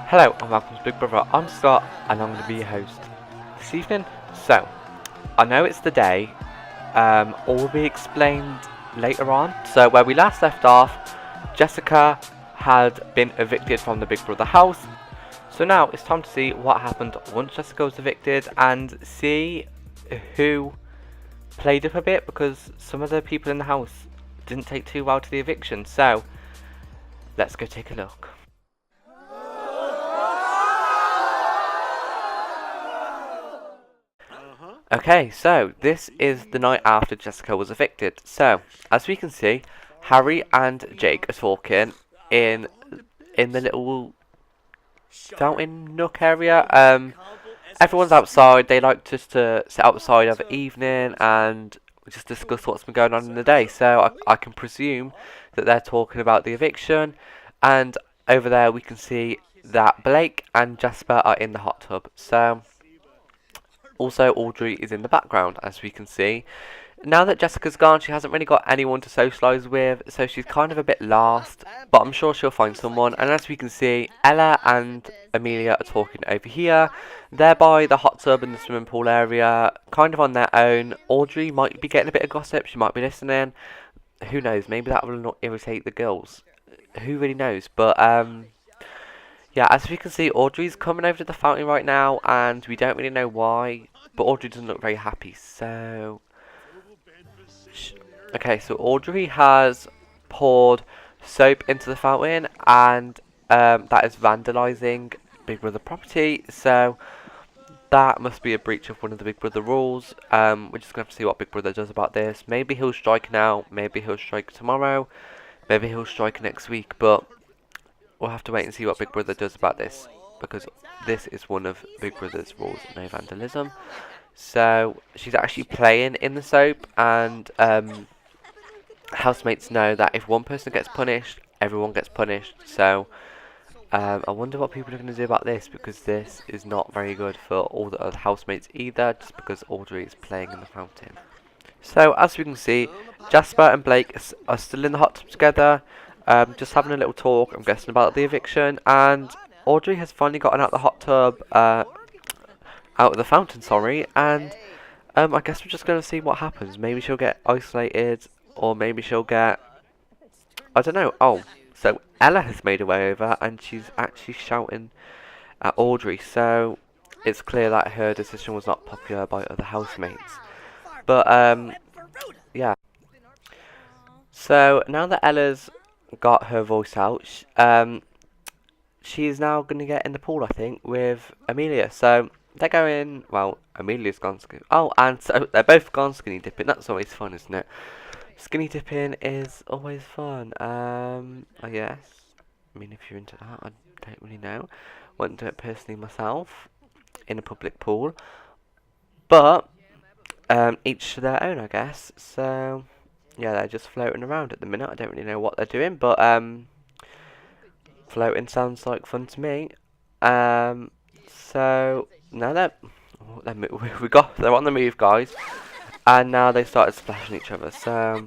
Hello and welcome to Big Brother. I'm Scott and I'm going to be your host this evening. So, I know it's the day, all will be explained later on. So where we last left off, Jessica had been evicted from the Big Brother house. So now it's time to see what happened once Jessica was evicted and see who played up a bit, because some of the people in the house didn't take too well to the eviction. So, let's go take a look. Okay, so this is the night after Jessica was evicted. So, as we can see, Harry and Jake are talking in the little fountain nook area. Everyone's outside. They like just to sit outside, have an evening, and just discuss what's been going on in the day. So I can presume that they're talking about the eviction. And over there we can see that Blake and Jasper are in the hot tub. So also Audrey is in the background, as we can see. Now that Jessica's gone, she hasn't really got anyone to socialise with, so she's kind of a bit lost, but I'm sure she'll find someone. And as we can see, Ella and Amelia are talking over here. They're by the hot tub and the swimming pool area, kind of on their own. Audrey might be getting a bit of gossip, she might be listening. Who knows, maybe that will not irritate the girls. Who really knows, but yeah, as we can see, Audrey's coming over to the fountain right now, and we don't really know why, but Audrey doesn't look very happy, so... Okay, so Audrey has poured soap into the fountain, and that is vandalising Big Brother property, so that must be a breach of one of the Big Brother rules. We're just going to have to see what Big Brother does about this. Maybe he'll strike now, maybe he'll strike tomorrow, maybe he'll strike next week, but we'll have to wait and see what Big Brother does about this, because this is one of Big Brother's rules, no vandalism. So she's actually playing in the soap, and housemates know that if one person gets punished, everyone gets punished. So I wonder what people are going to do about this, because this is not very good for all the other housemates either, just because Audrey is playing in the fountain. So as we can see, Jasper and Blake are still in the hot tub together, just having a little talk, I'm guessing, about the eviction. And Audrey has finally gotten out the hot tub, out of the fountain, sorry, and I guess we're just going to see what happens. Maybe she'll get isolated, or maybe she'll get, I don't know. Oh, so Ella has made her way over, and she's actually shouting at Audrey, so it's clear that her decision was not popular by other housemates. But yeah, so now that Ella's got her voice out, she's now going to get in the pool, I think, with Amelia. So they're going, well, Amelia's gone skinny. Oh, and so they're both gone skinny dipping. That's always fun, isn't it? Skinny dipping is always fun. I guess. I mean, if you're into that, I don't really know. Wouldn't do it personally myself in a public pool. But each to their own, I guess. So yeah, they're just floating around at the minute. I don't really know what they're doing, but floating sounds like fun to me. So now they're on the move, guys, and now they started splashing each other. So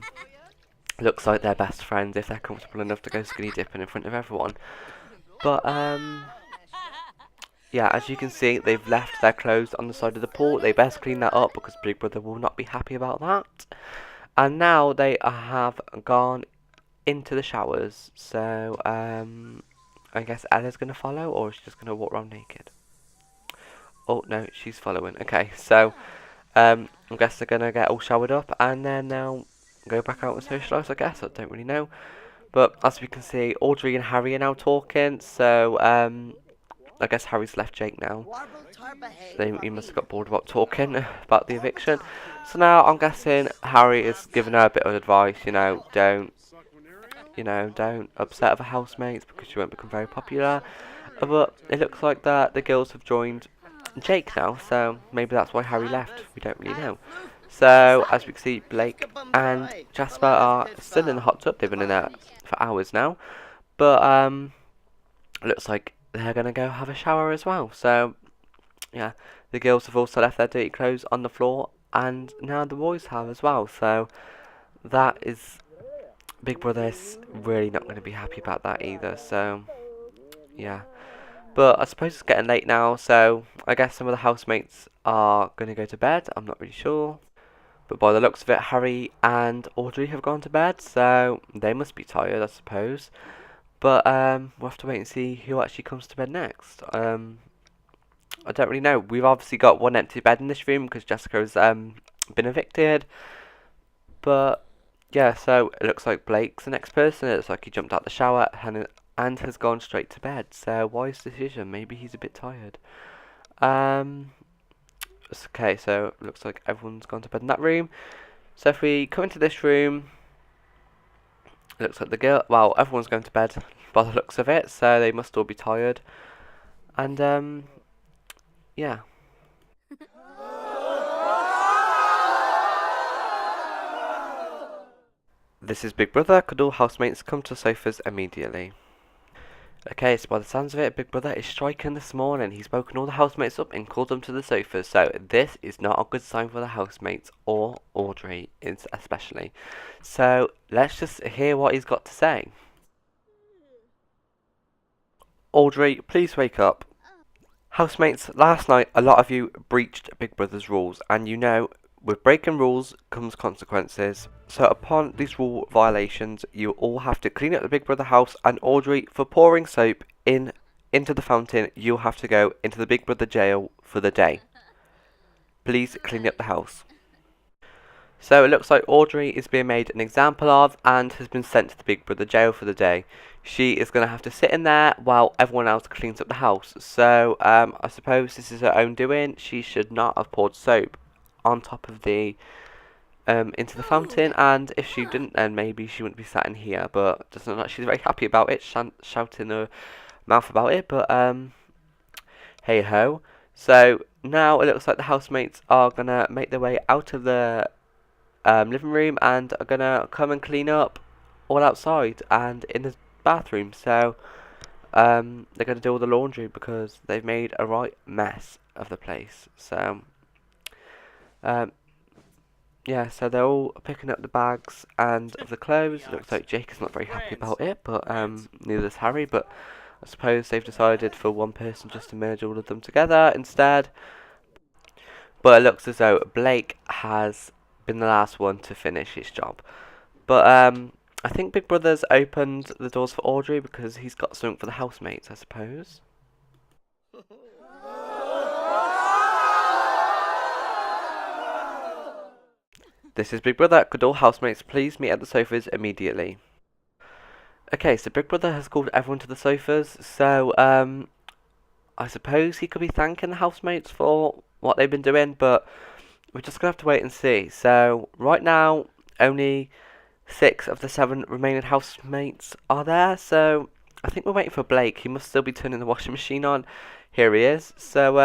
looks like they're best friends if they're comfortable enough to go skinny dipping in front of everyone. But yeah, as you can see, they've left their clothes on the side of the pool. They best clean that up, because Big Brother will not be happy about that. And now they have gone into the showers. So I guess Ella's going to follow, or is she just going to walk around naked? Oh, no, she's following. Okay, so I guess they're going to get all showered up, and then they'll go back out and socialise, I guess. I don't really know. But as we can see, Audrey and Harry are now talking. So I guess Harry's left Jake now. He must have got bored about talking about the eviction. So now I'm guessing Harry is giving her a bit of advice. Don't upset other housemates, because she won't become very popular. But it looks like that the girls have joined Jake now, so maybe that's why Harry left. We don't really know. So as we can see, Blake and Jasper are still in the hot tub. They've been in there for hours now, but it looks like they're gonna go have a shower as well. So yeah, the girls have also left their dirty clothes on the floor, and now the boys have as well. So that is Big Brother's really not going to be happy about that either. So yeah, but I suppose it's getting late now, so I guess some of the housemates are going to go to bed. I'm not really sure. But by the looks of it, Harry and Audrey have gone to bed, so they must be tired, I suppose. But we'll have to wait and see who actually comes to bed next. I don't really know. We've obviously got one empty bed in this room because Jessica's been evicted. But yeah, so it looks like Blake's the next person. It looks like he jumped out the shower and has gone straight to bed. So wise decision. Maybe he's a bit tired. Um, okay, so it looks like everyone's gone to bed in that room. So if we come into this room, it looks like the girl. Well, everyone's going to bed by the looks of it, so they must all be tired. And yeah. This is Big Brother. Could all housemates come to sofas immediately? Okay, so by the sounds of it, Big Brother is striking this morning. He's woken all the housemates up and called them to the sofas. So this is not a good sign for the housemates or Audrey, especially. So let's just hear what he's got to say. Audrey, please wake up. Housemates, last night a lot of you breached Big Brother's rules, and you know, with breaking rules comes consequences. So upon these rule violations, you all have to clean up the Big Brother house, and Audrey, for pouring soap into the fountain, you'll have to go into the Big Brother jail for the day. Please clean up the house. So it looks like Audrey is being made an example of and has been sent to the Big Brother jail for the day. She is going to have to sit in there while everyone else cleans up the house. So I suppose this is her own doing. She should not have poured soap on top of the into the fountain, and if she didn't, then maybe she wouldn't be sat in here. But it doesn't look like she's very happy about it, shouting her mouth about it. But hey ho. So now it looks like the housemates are gonna make their way out of the living room and are gonna come and clean up all outside and in the bathroom. So they're gonna do all the laundry because they've made a right mess of the place. So um, yeah, so they're all picking up the bags and of the clothes. It looks like Jake is not very happy about it, but neither is Harry. But I suppose they've decided for one person just to merge all of them together instead. But it looks as though Blake has been the last one to finish his job. But I think Big Brother's opened the doors for Audrey because he's got something for the housemates, I suppose. This is Big Brother. Could all housemates please meet at the sofas immediately? Okay, so Big Brother has called everyone to the sofas, so I suppose he could be thanking the housemates for what they've been doing, but we're just gonna have to wait and see. So right now, only 6 of the 7 remaining housemates are there, so I think we're waiting for Blake. He must still be turning the washing machine on. Here he is. So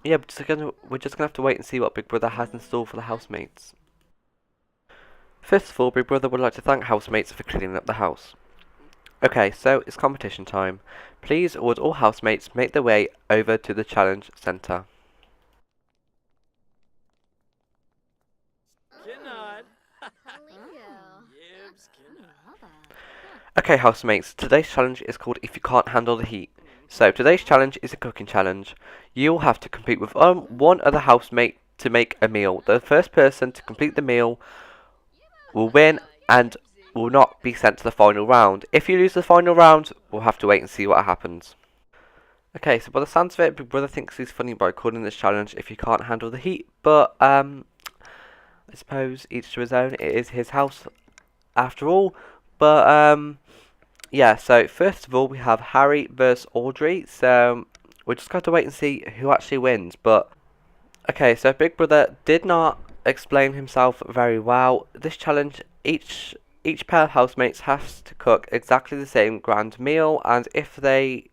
yeah, we're just gonna have to wait and see what Big Brother has in store for the housemates. First of all, Big Brother would like to thank housemates for cleaning up the house. Okay, so it's competition time. Please would all housemates make their way over to the challenge centre. Okay, housemates, today's challenge is called If You Can't Handle the Heat. So today's challenge is a cooking challenge. You'll have to compete with one other housemate to make a meal. The first person to complete the meal will win and will not be sent to the final round. If you lose the final round, we'll have to wait and see what happens. Okay, so by the sounds of it, Big Brother thinks he's funny by calling this challenge If You Can't Handle the Heat, but I suppose each to his own. It is his house after all. But yeah, so first of all we have Harry versus Audrey. So we're just going to wait and see who actually wins. But okay, so Big Brother did not explain himself very well. This challenge, each pair of housemates has to cook exactly the same grand meal, and if they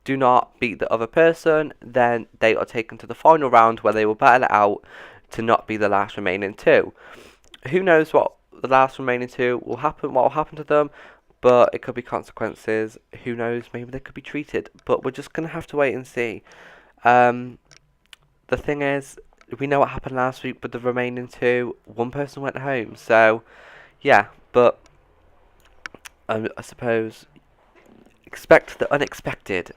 do not beat the other person, then they are taken to the final round where they will battle it out to not be the last remaining two. Who knows what the last remaining two will happen, what will happen to them, but it could be consequences. Who knows, maybe they could be treated, but we're just going to have to wait and see. The thing is, we know what happened last week with the remaining two. One person went home, so yeah. But I suppose expect the unexpected,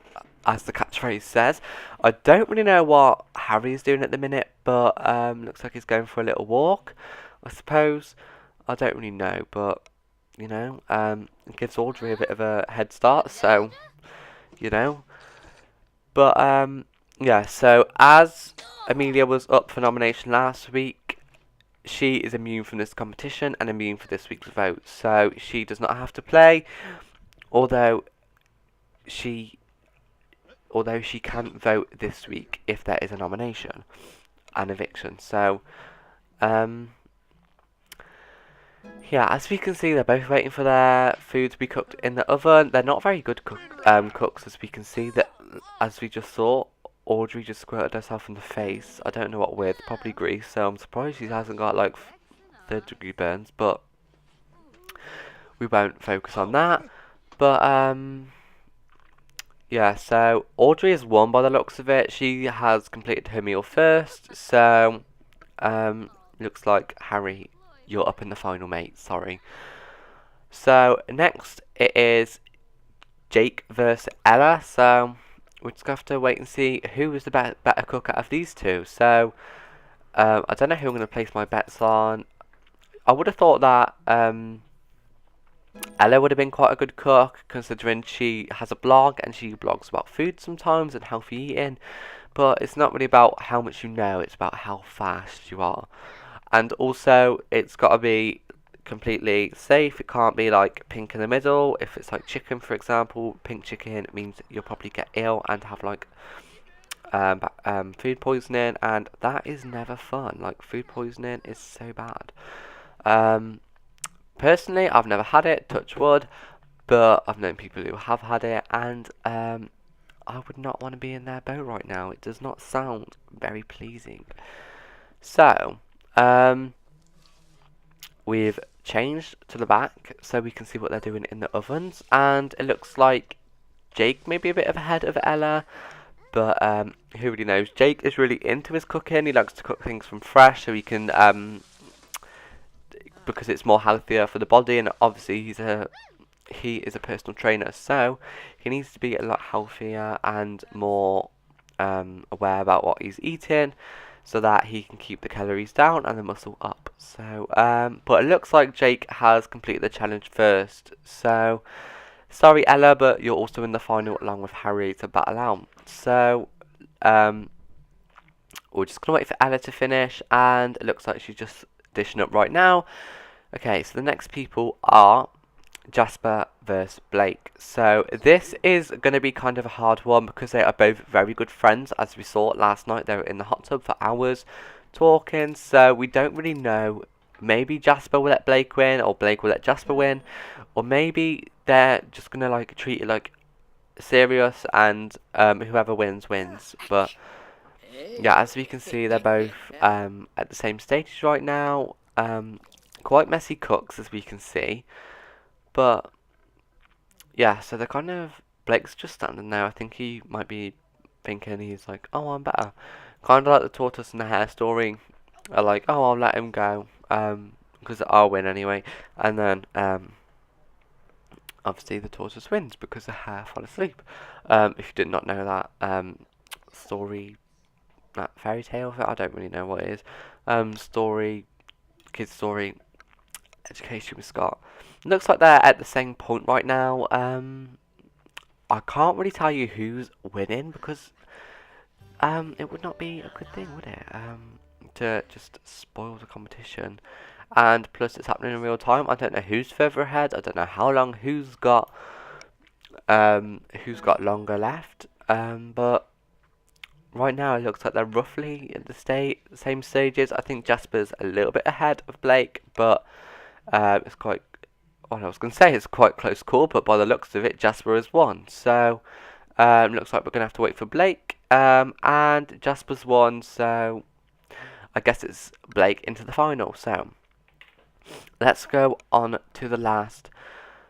as the catchphrase says. I don't really know what Harry's doing at the minute, but looks like he's going for a little walk. I suppose I don't really know, but you know, it gives Audrey a bit of a head start. So you know, but yeah. So as Amelia was up for nomination last week, she is immune from this competition and immune for this week's vote. So she does not have to play, although she can vote this week if there is a nomination and eviction. So yeah, as we can see, they're both waiting for their food to be cooked in the oven. They're not very good cooks, as we can see. That, as we just saw, Audrey just squirted herself in the face. I don't know what with, probably grease. So I'm surprised she hasn't got like third-degree burns. But we won't focus on that. But yeah. So Audrey has won by the looks of it. She has completed her meal first. So looks like Harry, you're up in the final, mate. Sorry. So next it is Jake versus Ella. So we're just gonna have to wait and see who is the better cook out of these two. So I don't know who I'm gonna place my bets on. I would have thought that Ella would have been quite a good cook, considering she has a blog and she blogs about food sometimes and healthy eating. But it's not really about how much you know; it's about how fast you are. And also, it's got to be completely safe. It can't be like pink in the middle. If it's like chicken, for example, pink chicken means you'll probably get ill and have like food poisoning, and that is never fun. Like, food poisoning is so bad. Personally, I've never had it, touch wood, but I've known people who have had it, and I would not want to be in their boat right now. It does not sound very pleasing. So, we've changed to the back so we can see what they're doing in the ovens, and it looks like Jake may be a bit of ahead of Ella, but who really knows. Jake is really into his cooking. He likes to cook things from fresh so he can because it's more healthier for the body, and obviously he is a personal trainer, so he needs to be a lot healthier and more aware about what he's eating, so that he can keep the calories down and the muscle up. So, but it looks like Jake has completed the challenge first. So, sorry Ella, but you're also in the final along with Harry to battle out. So, we're just gonna wait for Ella to finish, and it looks like she's just dishing up right now. Okay, so the next people are Jasper versus Blake. So this is going to be kind of a hard one because they are both very good friends. As we saw last night, they were in the hot tub for hours talking. So we don't really know. Maybe Jasper will let Blake win, or Blake will let Jasper win, or maybe they're just going to like treat it like serious, and whoever wins wins. But yeah, as we can see, they're both at the same stages right now. Quite messy cooks, as we can see. But yeah, so they're kind of, Blake's just standing there. I think he might be thinking, he's like, oh, I'm better. Kind of like the tortoise and the hare story. Are like, oh, I'll let him go, because I'll win anyway. And then obviously the tortoise wins because the hare fell asleep. If you did not know that story, that fairy tale, I don't really know what it is. Story, kids story, education with Scott. Looks like they're at the same point right now. I can't really tell you who's winning because it would not be a good thing, would it? To just spoil the competition. And plus, it's happening in real time. I don't know who's further ahead. I don't know how long. Who's got longer left. But right now, it looks like they're roughly at the same stages. I think Jasper's a little bit ahead of Blake, but it's quite. Well, I was going to say it's quite close call, but by the looks of it, Jasper has won. So looks like we're going to have to wait for Blake. And Jasper's won, so I guess it's Blake into the final. So let's go on to the last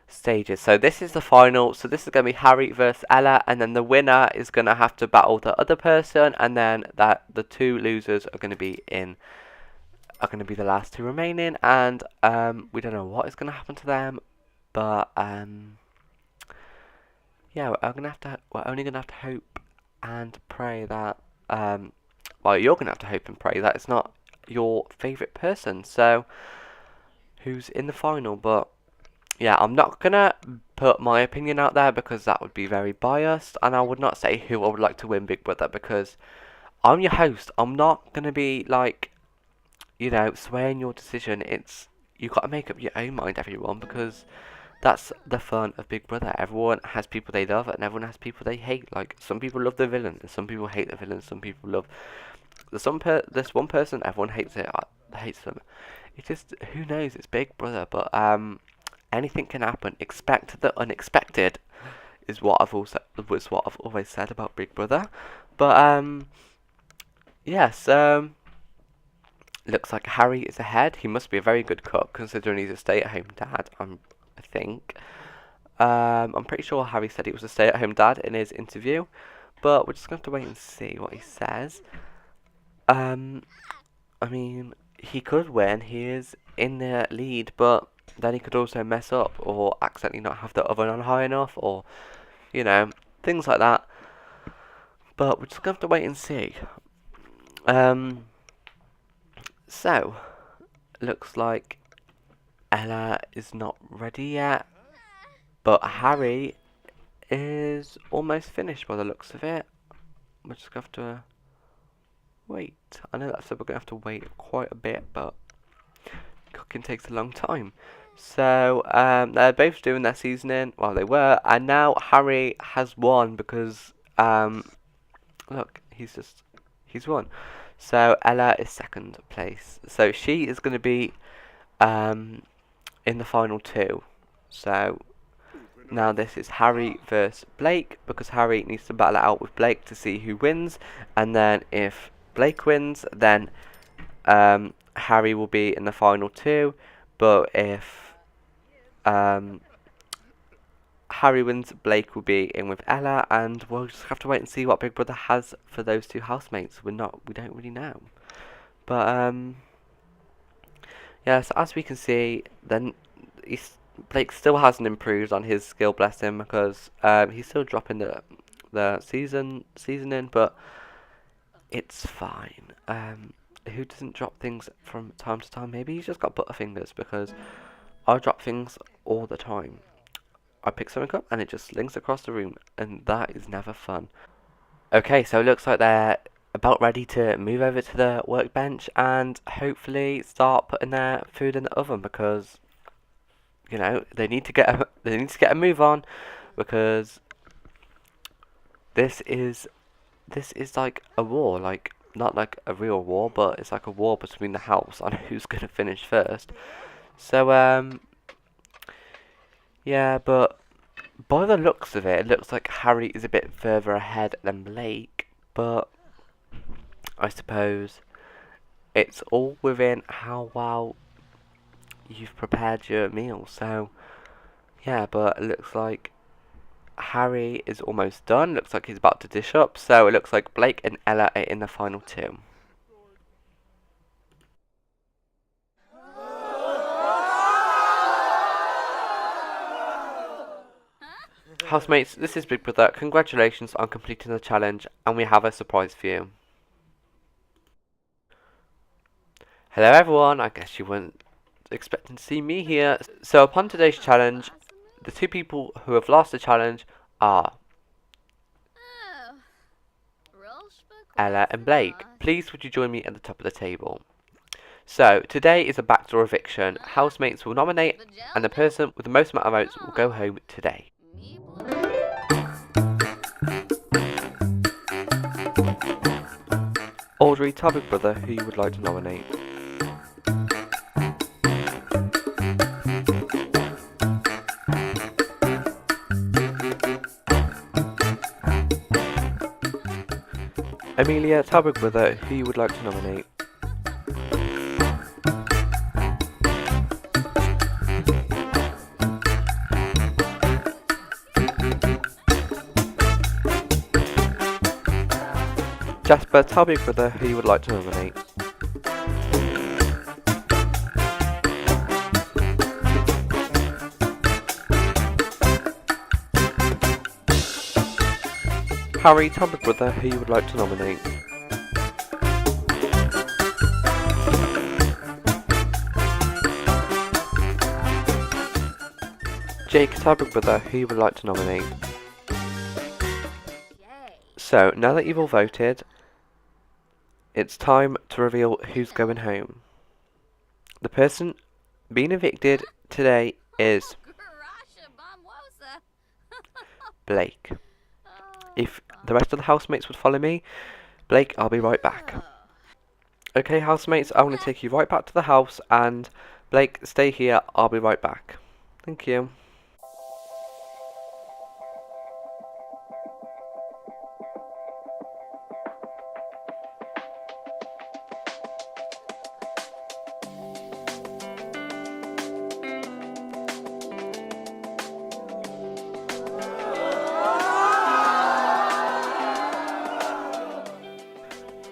stages. So this is the final. So this is going to be Harry versus Ella, and then the winner is going to have to battle the other person, and then the two losers are going to be the last two remaining, and we don't know what is going to happen to them, but yeah, we're only gonna have to hope and pray that well, you're gonna have to hope and pray that it's not your favourite person, so who's in the final. But yeah, I'm not gonna put my opinion out there because that would be very biased, and I would not say who I would like to win Big Brother because I'm your host. I'm not gonna be like, you know, swaying your decision. You got to make up your own mind, everyone, because that's the fun of Big Brother. Everyone has people they love, and everyone has people they hate. Like, some people love the villain, and some people hate the villain. Some people love this one person. Everyone hates it. Hates them. It's just, who knows? It's Big Brother, but anything can happen. Expect the unexpected is what I've always said about Big Brother. But yes. Looks like Harry is ahead. He must be a very good cook, considering he's a stay-at-home dad. I think. I'm pretty sure Harry said he was a stay-at-home dad in his interview, but we're just going to have to wait and see what he says. I mean, he could win. He is in the lead, but then he could also mess up or accidentally not have the oven on high enough, or, you know, things like that. But we're just going to have to wait and see. So, looks like Ella is not ready yet, but Harry is almost finished by the looks of it. We're just going to have to wait. I know that said we're going to have to wait quite a bit, but cooking takes a long time. So, they're both doing their seasoning. Well, they were, and now Harry has won because, look, he's won. So, Ella is second place. So, she is going to be, in the final two. So now this is Harry versus Blake, because Harry needs to battle it out with Blake to see who wins, and then if Blake wins, then Harry will be in the final two. But if Harry wins, Blake will be in with Ella, and we'll just have to wait and see what Big Brother has for those two housemates. We don't really know, but yeah, so as we can see, then Blake still hasn't improved on his skill, bless him, because he's still dropping the seasoning, but it's fine. Who doesn't drop things from time to time? Maybe he's just got butterfingers, because I drop things all the time. I pick something up and it just slings across the room, and that is never fun. Okay, so it looks like they're about ready to move over to the workbench and hopefully start putting their food in the oven, because, you know, they need to get a move on, because this is like a war, like not like a real war, but it's like a war between the house on who's gonna finish first. So yeah, but by the looks of it, it looks like Harry is a bit further ahead than Blake, but I suppose it's all within how well you've prepared your meal. So yeah, but it looks like Harry is almost done. Looks like he's about to dish up. So it looks like Blake and Ella are in the final two. Housemates, this is Big Brother. Congratulations on completing the challenge, and we have a surprise for you. Hello everyone, I guess you weren't expecting to see me here. So upon today's challenge, the two people who have lost the challenge are Ella and Blake. Please would you join me at the top of the table. So today is a backdoor eviction. Housemates will nominate, and the person with the most amount of votes will go home today. Audrey, tell Big Brother who you would like to nominate. Amelia, tell Big Brother who you would like to nominate. Jasper, tell Big Brother who you would like to nominate. Harry, tell Big Brother who you would like to nominate. Jake, tell Big Brother who you would like to nominate. So, now that you've all voted, it's time to reveal who's going home. The person being evicted today is Blake. If the rest of the housemates would follow me, Blake, I'll be right back. Okay, housemates, I'm going to take you right back to the house, and Blake, stay here, I'll be right back. Thank you.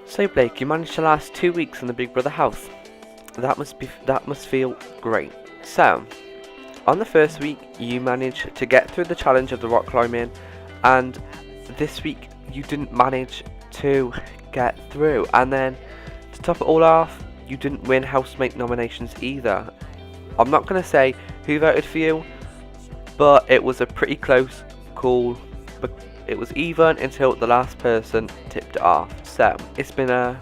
So Blake, you managed to last 2 weeks in the Big Brother house. That must feel great. So, on the first week, you managed to get through the challenge of the rock climbing, and this week you didn't manage to get through. And then, to top it all off, you didn't win housemate nominations either. I'm not gonna say who voted for you, but it was a pretty close call. But it was even until the last person tipped it off. So, it's been a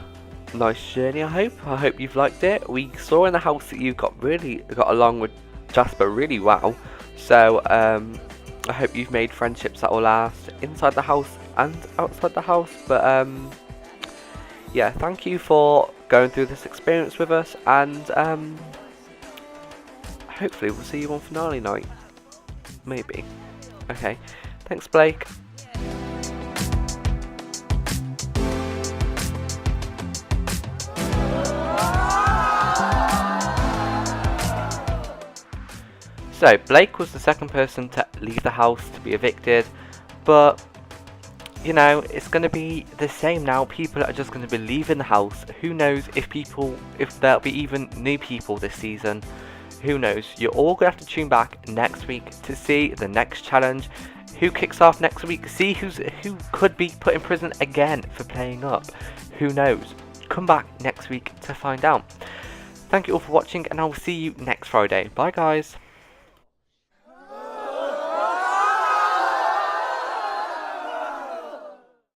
nice journey, I hope. I hope you've liked it. We saw in the house that you got along with Jasper really well. So, I hope you've made friendships that will last inside the house and outside the house. But, yeah, thank you for going through this experience with us. And, hopefully we'll see you on finale night. Maybe. Okay. Thanks, Blake. So, Blake was the second person to leave the house to be evicted, but, you know, it's going to be the same now. People are just going to be leaving the house. Who knows if there'll be even new people this season. Who knows? You're all going to have to tune back next week to see the next challenge. Who kicks off next week? See who could be put in prison again for playing up. Who knows? Come back next week to find out. Thank you all for watching, and I will see you next Friday. Bye, guys.